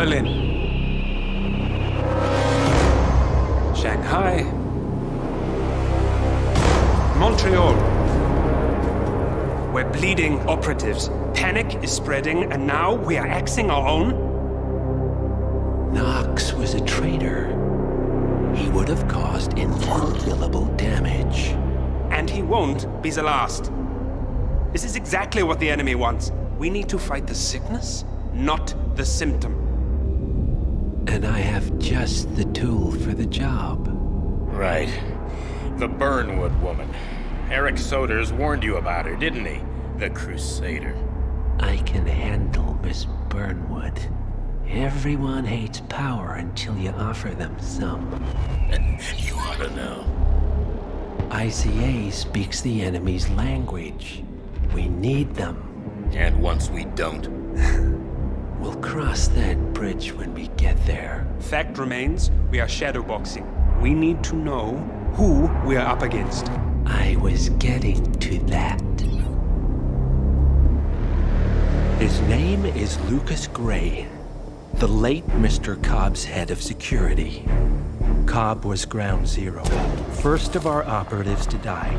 Berlin. Shanghai. Montreal. We're bleeding operatives. Panic is spreading, and now we are axing our own? Knox was a traitor. He would have caused incalculable damage. And he won't be the last. This is exactly what the enemy wants. We need to fight the sickness, not the symptom. And I have just the tool for the job. Right. The Burnwood woman. Eric Soders warned you about her, didn't he? The Crusader. I can handle Miss Burnwood. Everyone hates power until you offer them some. You ought to know. ICA speaks the enemy's language. We need them. And once we don't? We'll cross that bridge when we get there. Fact remains, we are shadowboxing. We need to know who we are up against. I was getting to that. His name is Lucas Gray, the late Mr. Cobb's head of security. Cobb was ground zero, first of our operatives to die.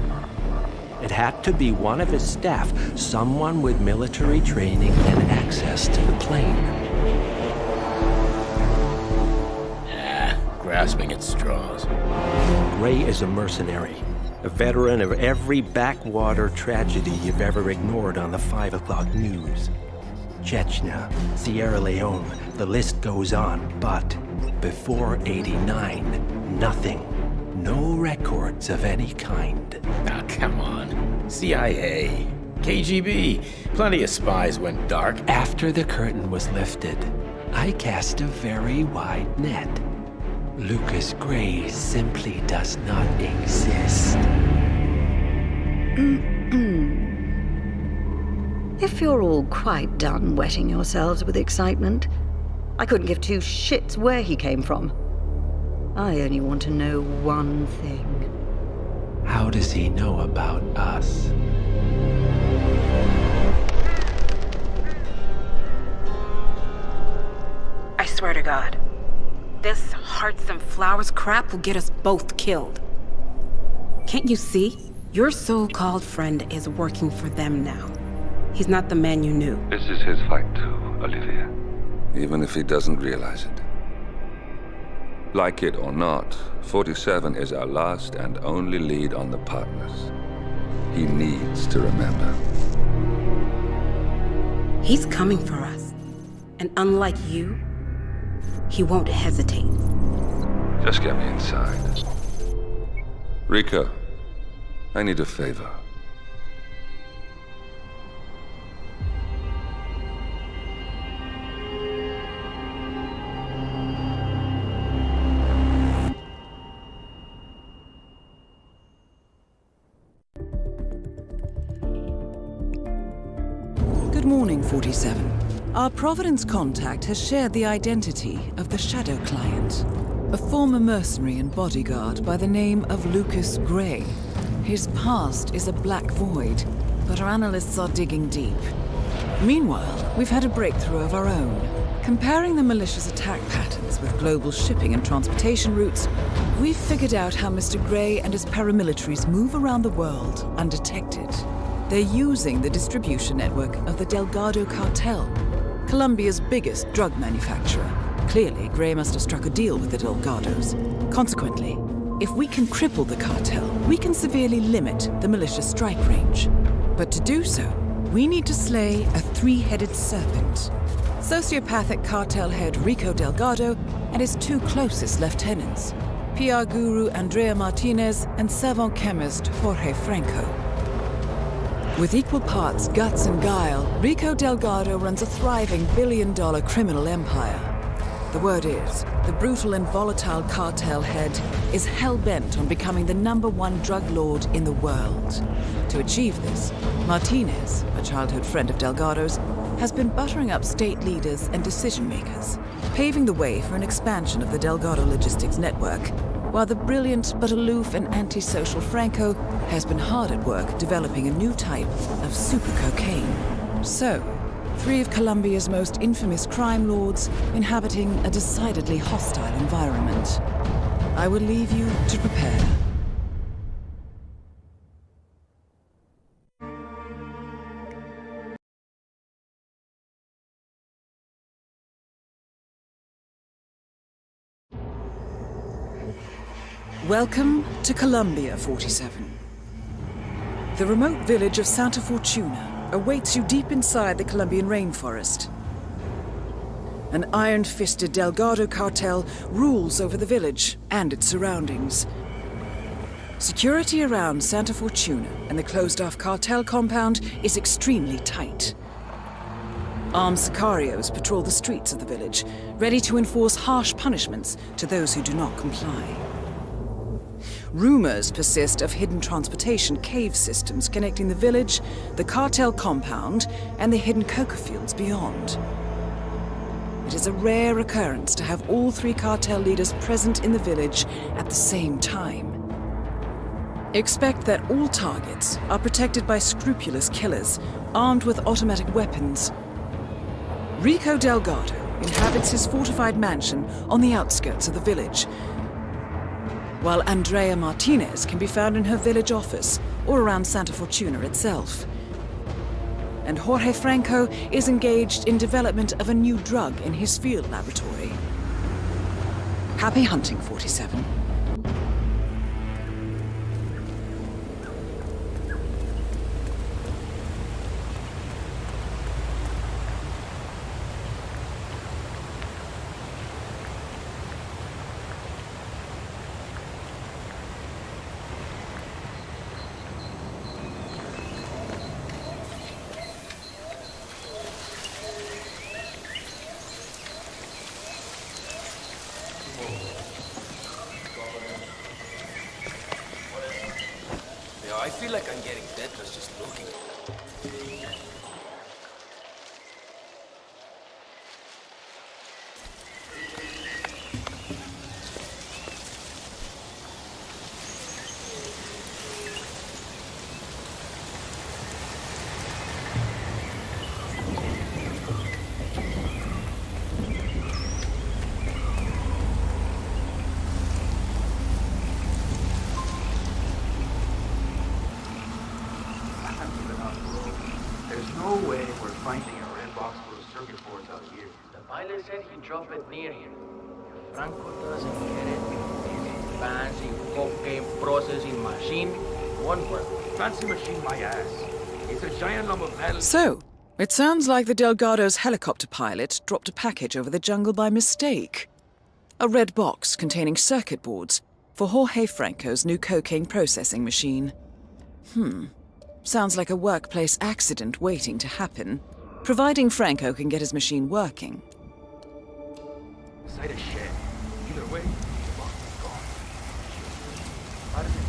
It had to be one of his staff, someone with military training and access to the plane. Grasping at straws. Gray is a mercenary, a veteran of every backwater tragedy you've ever ignored on the 5 o'clock news. Chechnya, Sierra Leone, the list goes on, but before '89, nothing. No records of any kind. Ah, come on. CIA, KGB, plenty of spies went dark. After the curtain was lifted, I cast a very wide net. Lucas Gray simply does not exist. If you're all quite done wetting yourselves with excitement, I couldn't give two shits where he came from. I only want to know one thing. How does he know about us? I swear to God, this hearts and flowers crap will get us both killed. Can't you see? Your so-called friend is working for them now. He's not the man you knew. This is his fight too, Olivia. Even if he doesn't realize it. Like it or not, 47 is our last and only lead on the partners. He needs to remember. He's coming for us. And unlike you, he won't hesitate. Just get me inside. Rico, I need a favor. Good morning, 47. Our Providence contact has shared the identity of the Shadow Client, a former mercenary and bodyguard by the name of Lucas Gray. His past is a black void, but our analysts are digging deep. Meanwhile, we've had a breakthrough of our own. Comparing the malicious attack patterns with global shipping and transportation routes, we've figured out how Mr. Gray and his paramilitaries move around the world undetected. They're using the distribution network of the Delgado Cartel, Colombia's biggest drug manufacturer. Clearly, Gray must have struck a deal with the Delgados. Consequently, if we can cripple the cartel, we can severely limit the malicious strike range. But to do so, we need to slay a three-headed serpent. Sociopathic cartel head Rico Delgado and his two closest lieutenants, PR guru Andrea Martinez and savant chemist Jorge Franco. With equal parts guts and guile, Rico Delgado runs a thriving billion-dollar criminal empire. The word is, the brutal and volatile cartel head is hell-bent on becoming the #1 drug lord in the world. To achieve this, Martinez, a childhood friend of Delgado's, has been buttering up state leaders and decision-makers, paving the way for an expansion of the Delgado logistics network, while the brilliant but aloof and antisocial Franco has been hard at work developing a new type of super cocaine. So, Three of Columbia's most infamous crime lords inhabiting a decidedly hostile environment. I will leave you to prepare. Welcome to Columbia, 47. The remote village of Santa Fortuna awaits you deep inside the Colombian rainforest. An iron-fisted Delgado cartel rules over the village and its surroundings. Security around Santa Fortuna and the closed-off cartel compound is extremely tight. Armed sicarios patrol the streets of the village, ready to enforce harsh punishments to those who do not comply. Rumors persist of hidden transportation cave systems connecting the village, the cartel compound, and the hidden coca fields beyond. It is a rare occurrence to have all three cartel leaders present in the village at the same time. Expect that all targets are protected by scrupulous killers, armed with automatic weapons. Rico Delgado inhabits his fortified mansion on the outskirts of the village, while Andrea Martinez can be found in her village office or around Santa Fortuna itself. And Jorge Franco is engaged in development of a new drug in his field laboratory. Happy hunting, 47. I feel like I'm getting deadless just looking. No way we're finding a red box full of circuit boards out here. The pilot said he'd drop it near here. If Franco doesn't get it, his fancy cocaine processing machine won't work. Fancy machine, my ass. It's a giant lump of metal. So, it sounds like the Delgado's helicopter pilot dropped a package over the jungle by mistake. A red box containing circuit boards for Jorge Franco's new cocaine processing machine. Sounds like a workplace accident waiting to happen, providing Franco can get his machine working. Sight of shit. Either way, the box is gone. How does it?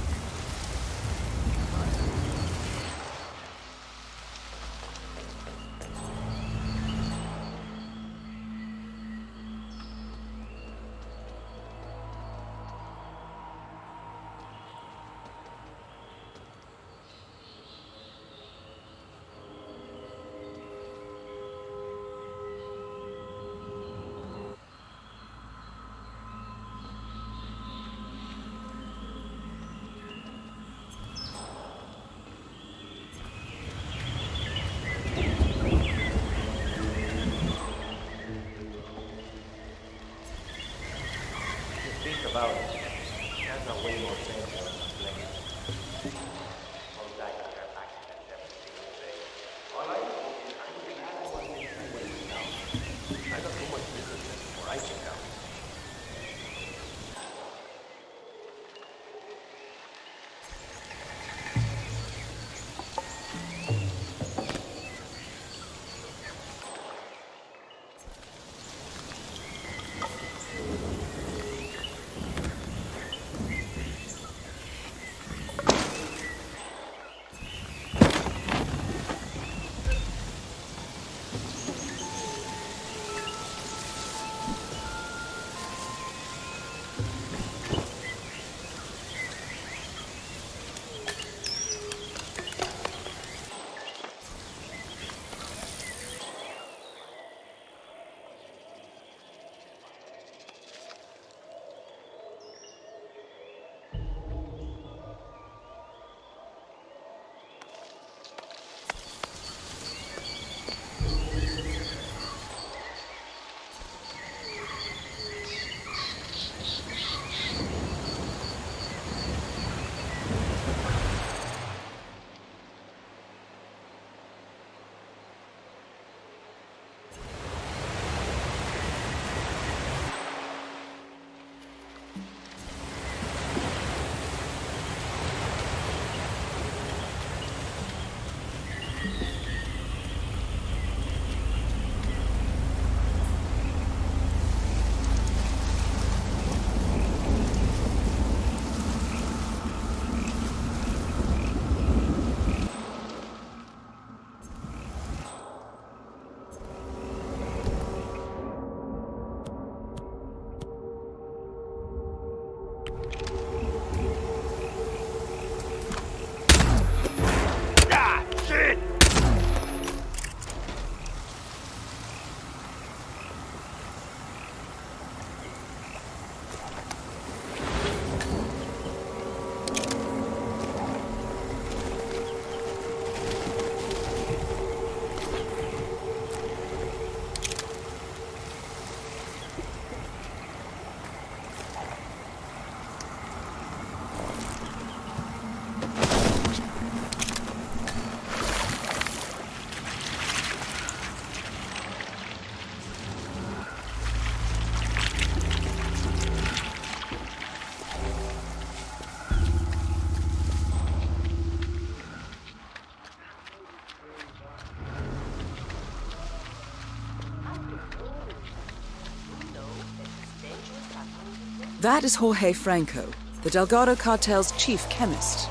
That is Jorge Franco, the Delgado cartel's chief chemist.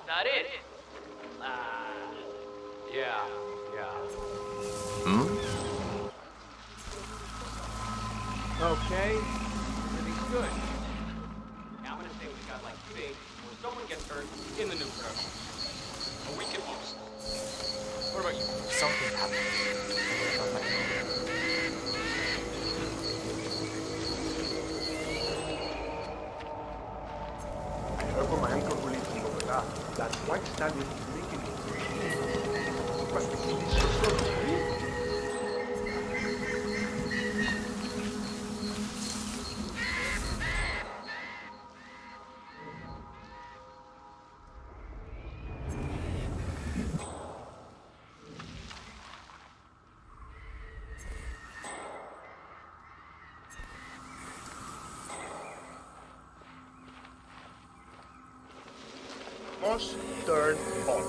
That it? Yeah. Okay, everything's good. Now I'm gonna say we got like big, or someone gets hurt in the nuke production. A week at most. What about you? Something happened. I heard from my uncle who lives in Bogota that White Stallion is making it. Must be delicious sort of meat. Must turn on.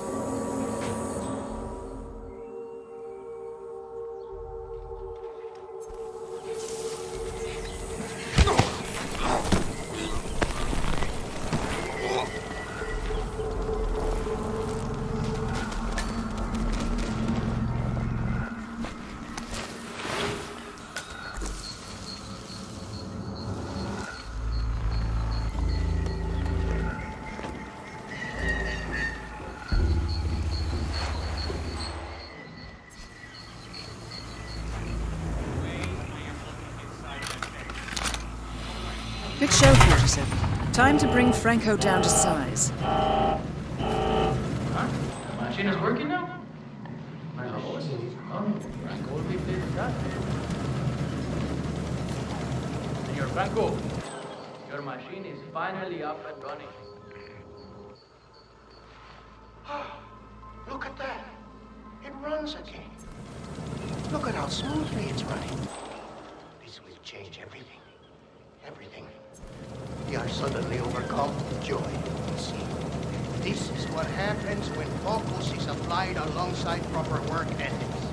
Good show, 47. Time to bring Franco down to size. Huh? The machine is working now? Franco will be pleased with that. Senor Franco, your machine is finally up and running. Look at that. It runs again. Look at how smoothly it's running. This will change everything. Everything. We are suddenly overcome with joy. See, this is what happens when focus is applied alongside proper work ethics.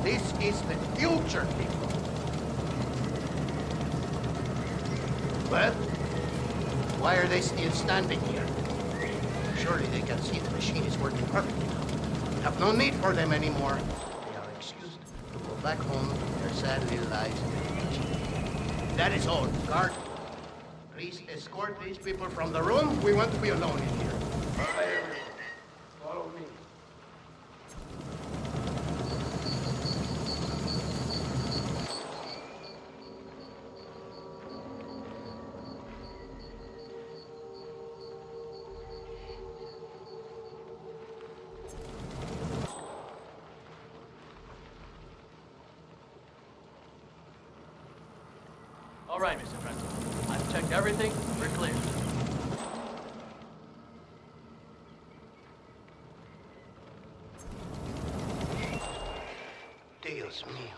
This is the future, people. Well, why are they still standing here? Surely they can see the machine is working perfectly now. We have no need for them anymore. They are excused to go back home to their sad little lives. That is all. Guard, please escort these people from the room. We want to be alone in here. Follow me. All right, Mr. Franco. I've checked everything. We're clear. Dios mío.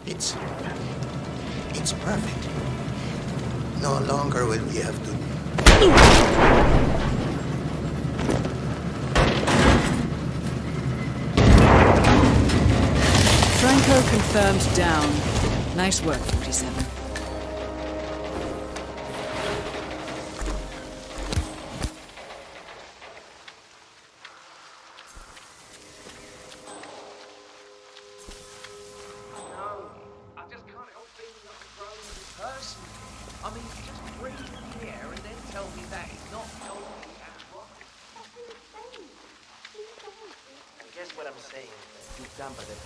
It's perfect. No longer will we have to... Franco confirmed down. Nice work, 47. I mean, just breathe the air and then tell me that is not healthy and right. I guess what I'm saying is that you've done better than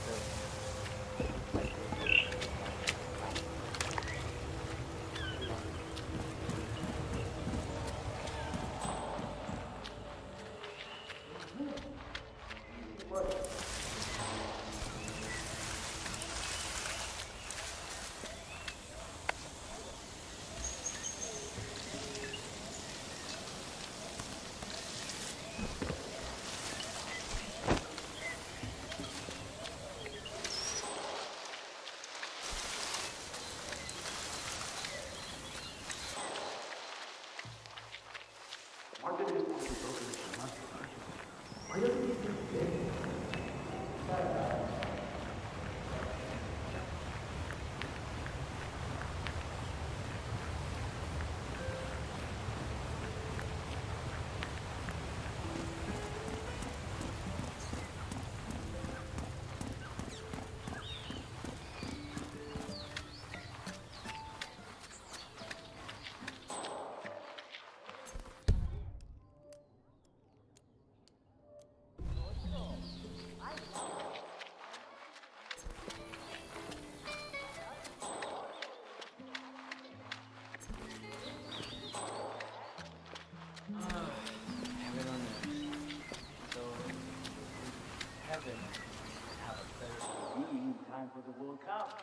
for the World Cup.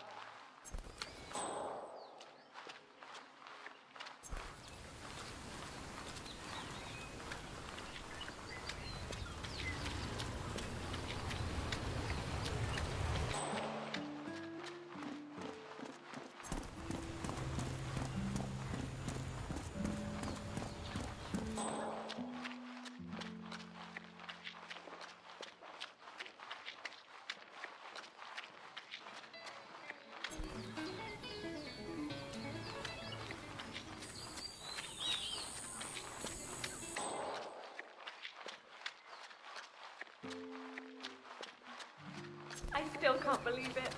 I still can't believe it.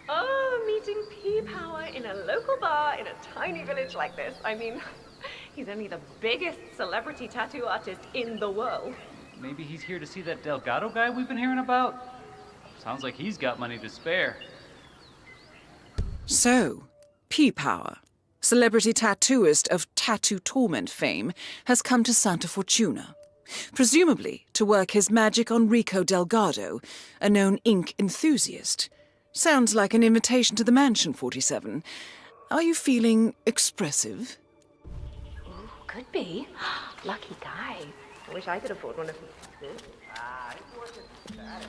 Oh, meeting P-Power in a local bar in a tiny village like this. I mean, he's only the biggest celebrity tattoo artist in the world. Maybe he's here to see that Delgado guy we've been hearing about? Sounds like he's got money to spare. So, P-Power, celebrity tattooist of Tattoo Torment fame, has come to Santa Fortuna. Presumably to work his magic on Rico Delgado, a known ink enthusiast. Sounds like an invitation to the mansion, 47. Are you feeling expressive? Ooh, could be. Lucky guy. I wish I could afford one of these. It wasn't that.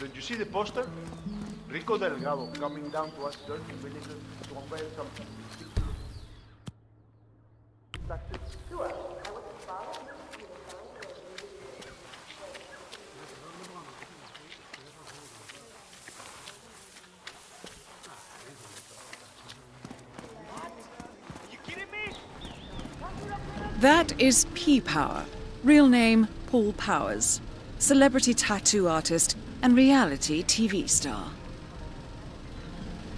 Did you see the poster? Rico Delgado coming down to us dirty villagers to unveil something ridiculous. That is P-Power, real name Paul Powers, celebrity tattoo artist and reality TV star.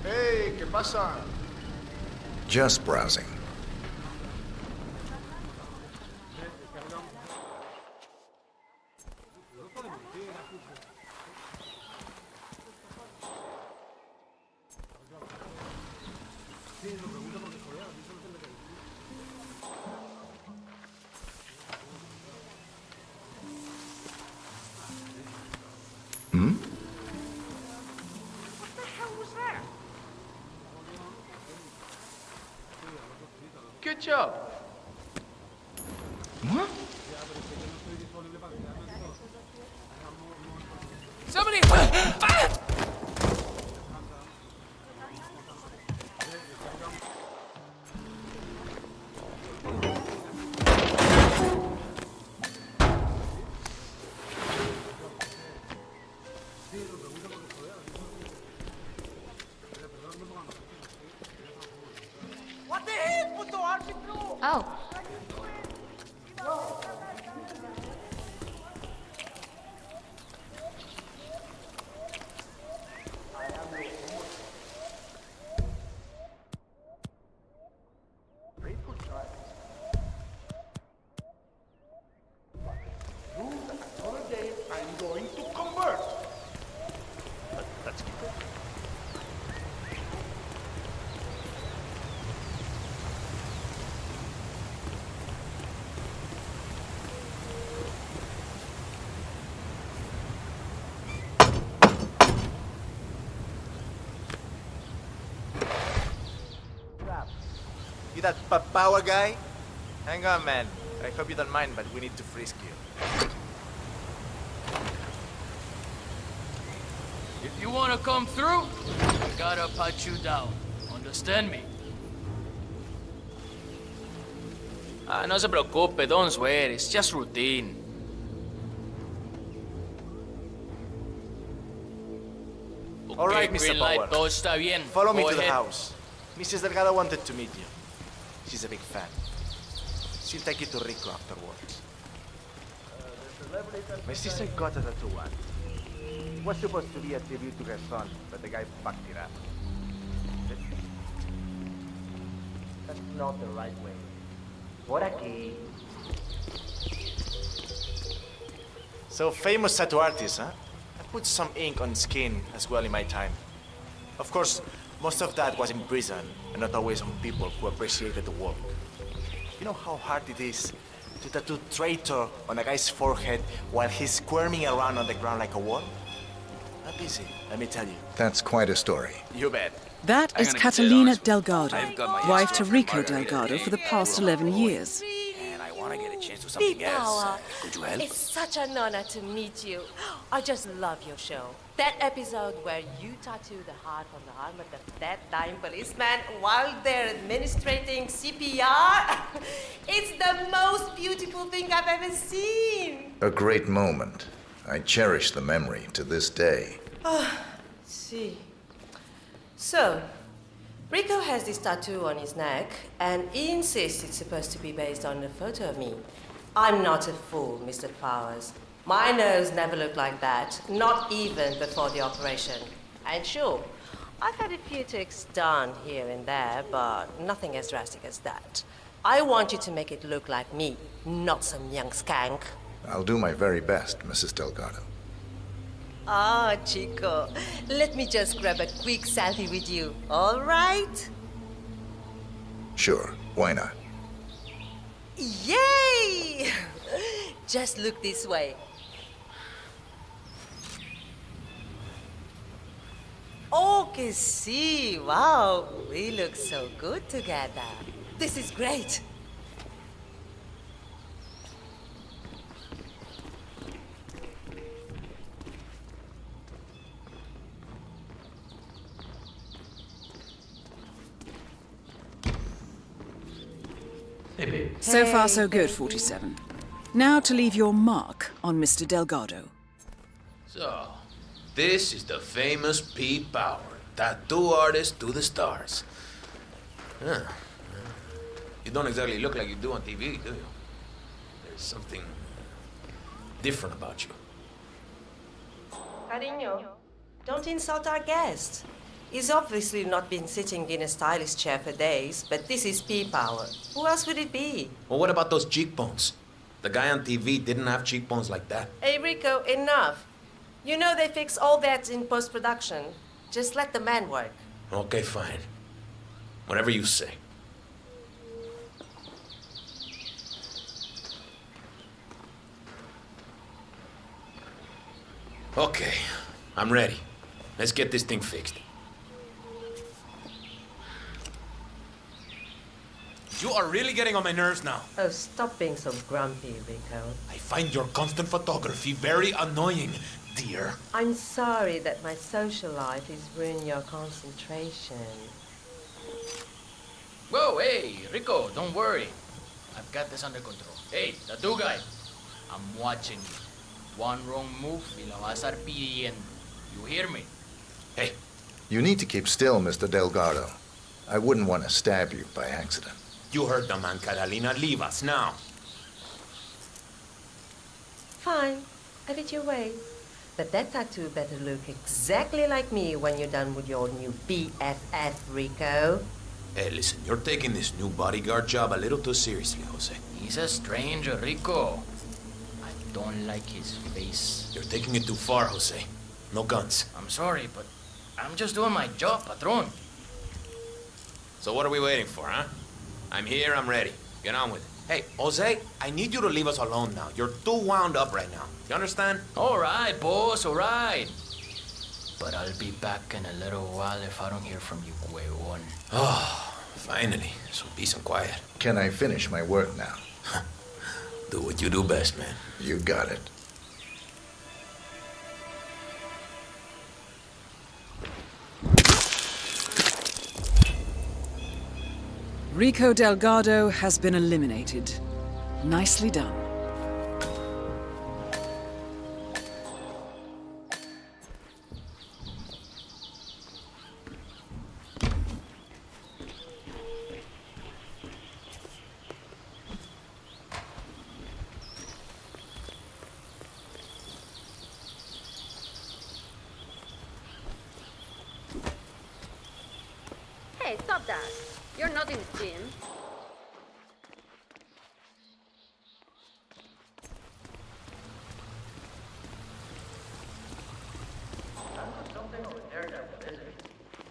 Hey, ¿qué pasa? Just browsing. Good job. What? Somebody! What the hell? Put the archie blue! Oh. Another day, I'm going to convert. Let's keep it. You that power guy? Hang on, man. I hope you don't mind, but we need to frisk you. If you want to come through, I gotta pat you down. Understand me? No se preocupe, don't swear. It's just routine. All right, Okay, Mr. green light, Power. todo está bien. Follow me Go to the ahead. house. Mrs. Delgado wanted to meet you. She's a big fan. She'll take you to Rico afterwards. My sister got a tattoo once. It was supposed to be a tribute to her son, but the guy fucked it up. That's not the right way. Por aquí. So famous tattoo artist, huh? I put some ink on skin as well in my time. Of course, most of that was in prison, and not always on people who appreciated the work. You know how hard it is to tattoo traitor on a guy's forehead while he's squirming around on the ground like a worm? Not easy, let me tell you. That's quite a story. You bet. That is Catalina Delgado, wife to Rico Delgado for the past 11 years. And I want to get a chance to something else. Could you help? It's such an honor to meet you. I just love your show. That episode where you tattoo the heart on the arm of the dead dying policeman while they're administrating CPR. It's the most beautiful thing I've ever seen. A great moment. I cherish the memory to this day. See. So, Rico has this tattoo on his neck, and he insists it's supposed to be based on a photo of me. I'm not a fool, Mr. Powers. My nose never looked like that, not even before the operation. And sure, I've had a few ticks done here and there, but nothing as drastic as that. I want you to make it look like me, not some young skank. I'll do my very best, Mrs. Delgado. Ah, Chico, let me just grab a quick selfie with you, all right? Sure, why not? Yay! Just look this way. Oh, que sí, wow, we look so good together. This is great. So far, so good, 47. Now to leave your mark on Mr. Delgado. So, this is the famous P. Power, tattoo artist to the stars. Huh. You don't exactly look like you do on TV, do you? There's something different about you. Cariño, don't insult our guest. He's obviously not been sitting in a stylish chair for days, but this is P-Power. Who else would it be? Well, what about those cheekbones? The guy on TV didn't have cheekbones like that. Hey, Rico, enough. You know they fix all that in post-production. Just let the man work. Okay, fine. Whatever you say. Okay, I'm ready. Let's get this thing fixed. You are really getting on my nerves now. Oh, stop being so grumpy, Rico. I find your constant photography very annoying, dear. I'm sorry that my social life is ruining your concentration. Whoa, hey, Rico, don't worry. I've got this under control. Hey, tattoo guy, I'm watching you. One wrong move, y la vas a estar pidiendo. You hear me? Hey. You need to keep still, Mr. Delgado. I wouldn't want to stab you by accident. You heard the man, Catalina. Leave us now. Fine, have it your way. But that tattoo better look exactly like me when you're done with your new BFF, Rico. Hey, listen, you're taking this new bodyguard job a little too seriously, Jose. He's a stranger, Rico. I don't like his face. You're taking it too far, Jose. No guns. I'm sorry, but I'm just doing my job, patron. So what are we waiting for, huh? I'm here, I'm ready. Get on with it. Hey, Jose, I need you to leave us alone now. You're too wound up right now. You understand? All right, boss, all right. But I'll be back in a little while if I don't hear from you, huevón. Oh, finally. So peace and quiet. Can I finish my work now? Do what you do best, man. You got it. Rico Delgado has been eliminated. Nicely done. Hey, stop that. You're not in the gym.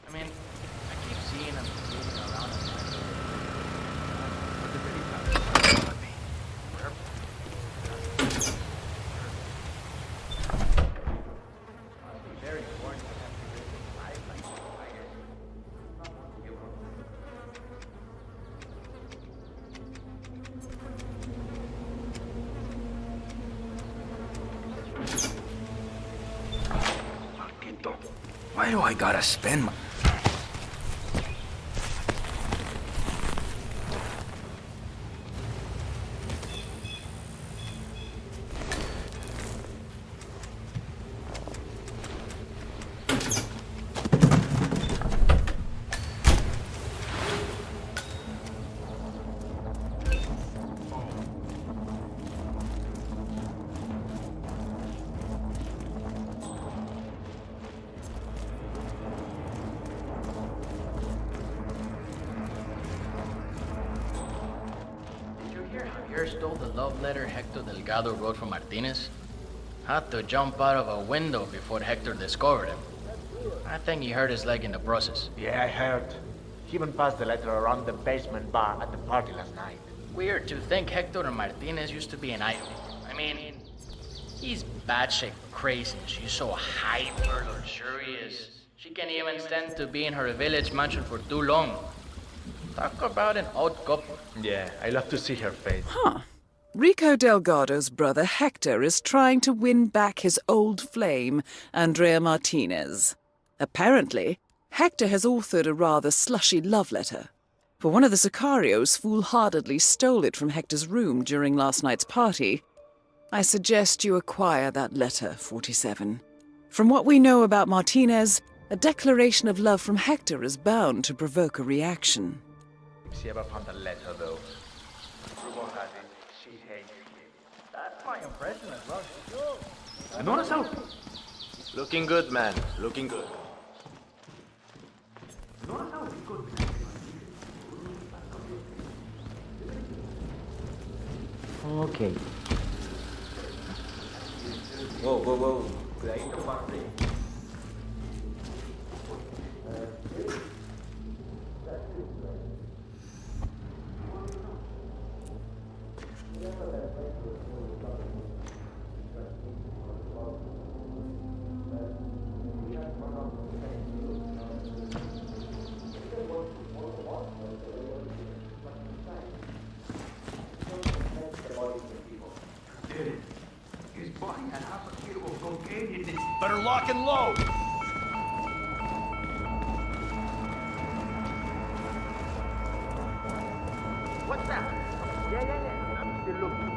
I mean, I keep seeing him moving around. Why do I gotta spend my... Stole the love letter Hector Delgado wrote for Martinez? Had to jump out of a window before Hector discovered him. I think he hurt his leg in the process. Yeah, I heard. He even passed the letter around the basement bar at the party last night. Weird to think Hector and Martinez used to be an item. I mean, he's batshit crazy and she's so hyper luxurious. She can't even stand to be in her village mansion for too long. Talk about an odd couple. Yeah, I love to see her face. Huh. Rico Delgado's brother Hector is trying to win back his old flame, Andrea Martinez. Apparently, Hector has authored a rather slushy love letter. For one of the Sicarios foolhardily stole it from Hector's room during last night's party. I suggest you acquire that letter, 47. From what we know about Martinez, a declaration of love from Hector is bound to provoke a reaction. If she ever found the letter, though, rumor has it she hates him. That's my impression as well. I know so. Looking good, man. Looking good. Okay. Whoa, whoa, whoa. Cuidadito, parce. His body had half a kilo of cocaine in it. Better lock and load. What's that? Yeah. I'm still looking.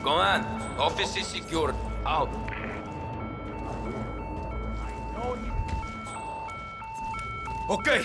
Command, office is secured. Out. Okay.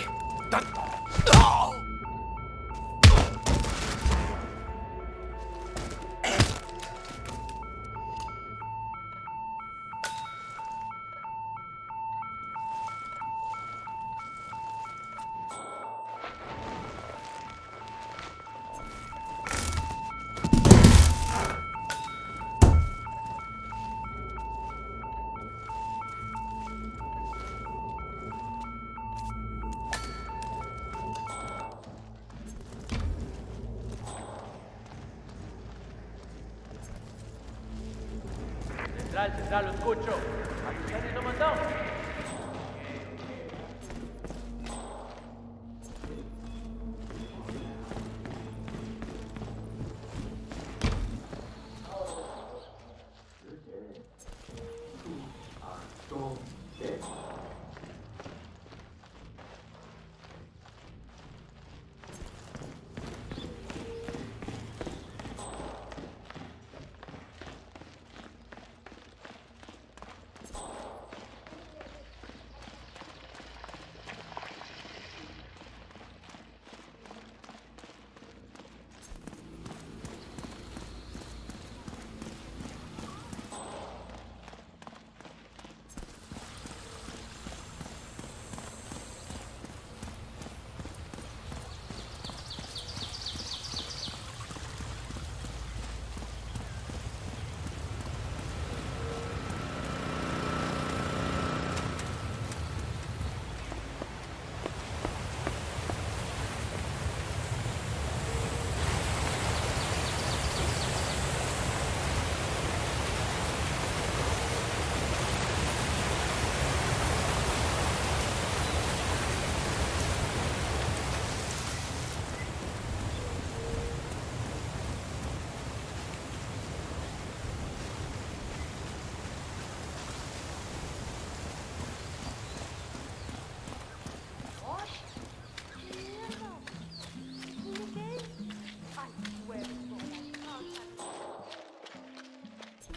Central, lo escucho. Aquí está listo, mandado.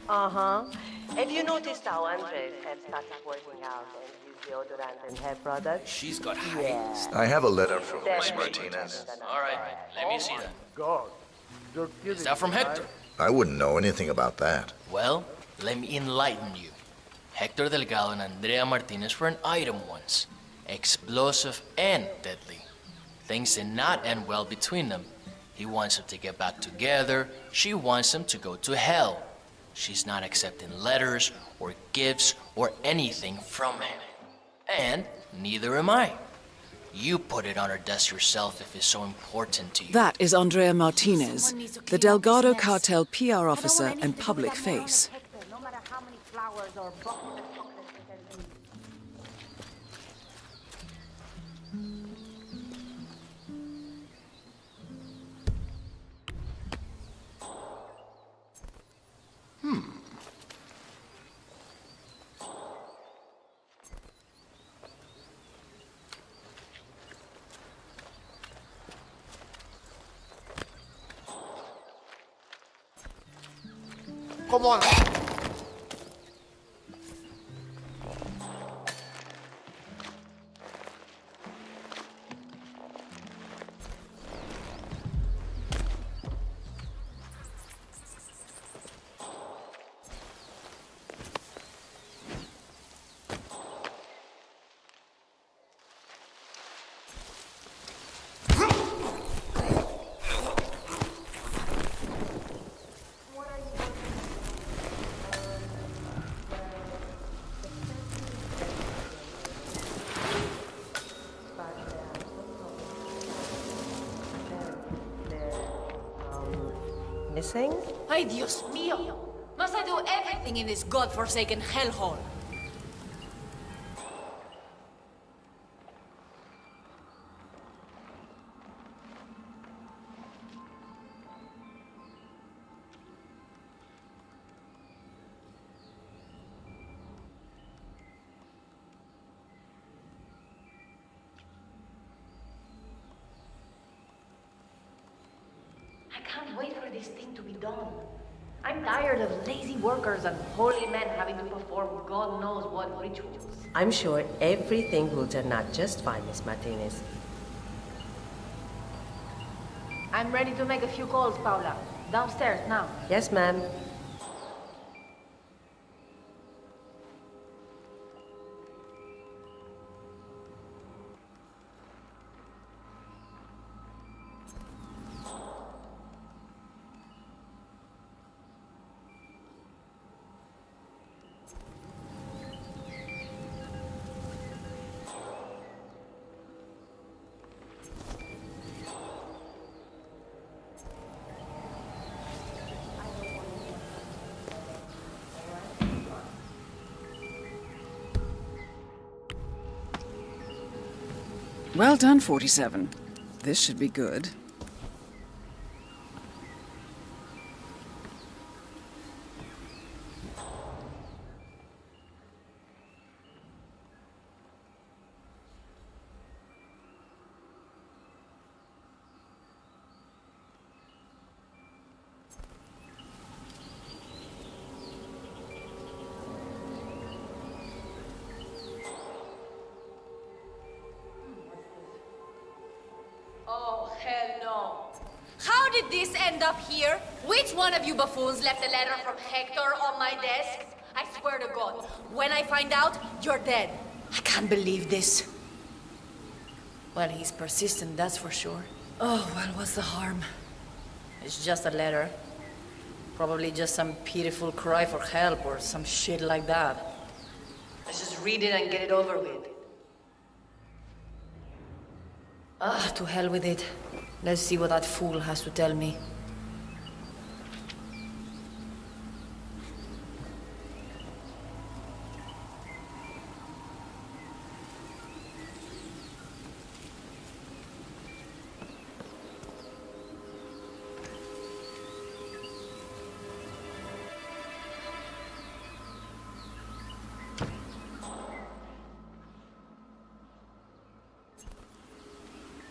Uh-huh. Have you noticed how Andres have started working out and use deodorant and hair products? She's got height. I have a letter from Miss Definitely. Martinez. All right, let me see that. God, you're kidding Is that from me, right? Hector? I wouldn't know anything about that. Well, let me enlighten you. Hector Delgado and Andrea Martinez were an item once. Explosive and deadly. Things did not end well between them. He wants them to get back together. She wants them to go to hell. She's not accepting letters or gifts or anything from him. And neither am I. You put it on her desk yourself if it's so important to you. That is Andrea Martinez, the Delgado cartel PR officer and public face. No matter how many flowers or buckets of chocolates there can be. Come on. Missing? Ay, Dios mío! Must I do everything in this godforsaken hellhole? I can't wait for this thing to be done. I'm tired of lazy workers and holy men having to perform God knows what rituals. I'm sure everything will turn out just fine, Miss Martinez. I'm ready to make a few calls, Paula. Downstairs now. Yes, ma'am. Well done, 47. This should be good. Oh, hell no. How did this end up here? Which one of you buffoons left a letter from Hector on my desk? I swear to God, when I find out, you're dead. I can't believe this. Well, he's persistent, that's for sure. Oh, well, what's the harm? It's just a letter. Probably just some pitiful cry for help or some shit like that. Let's just read it and get it over with. Ah, to hell with it. Let's see what that fool has to tell me.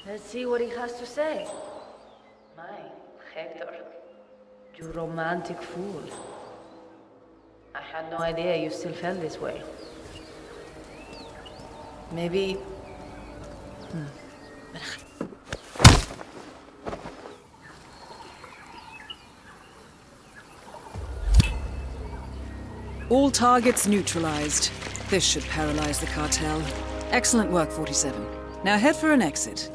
Let's see what he has to say. My, Hector, you romantic fool. had no idea you still felt this way. Maybe... All targets neutralized. This should paralyze the cartel. Excellent work, 47. Now head for an exit.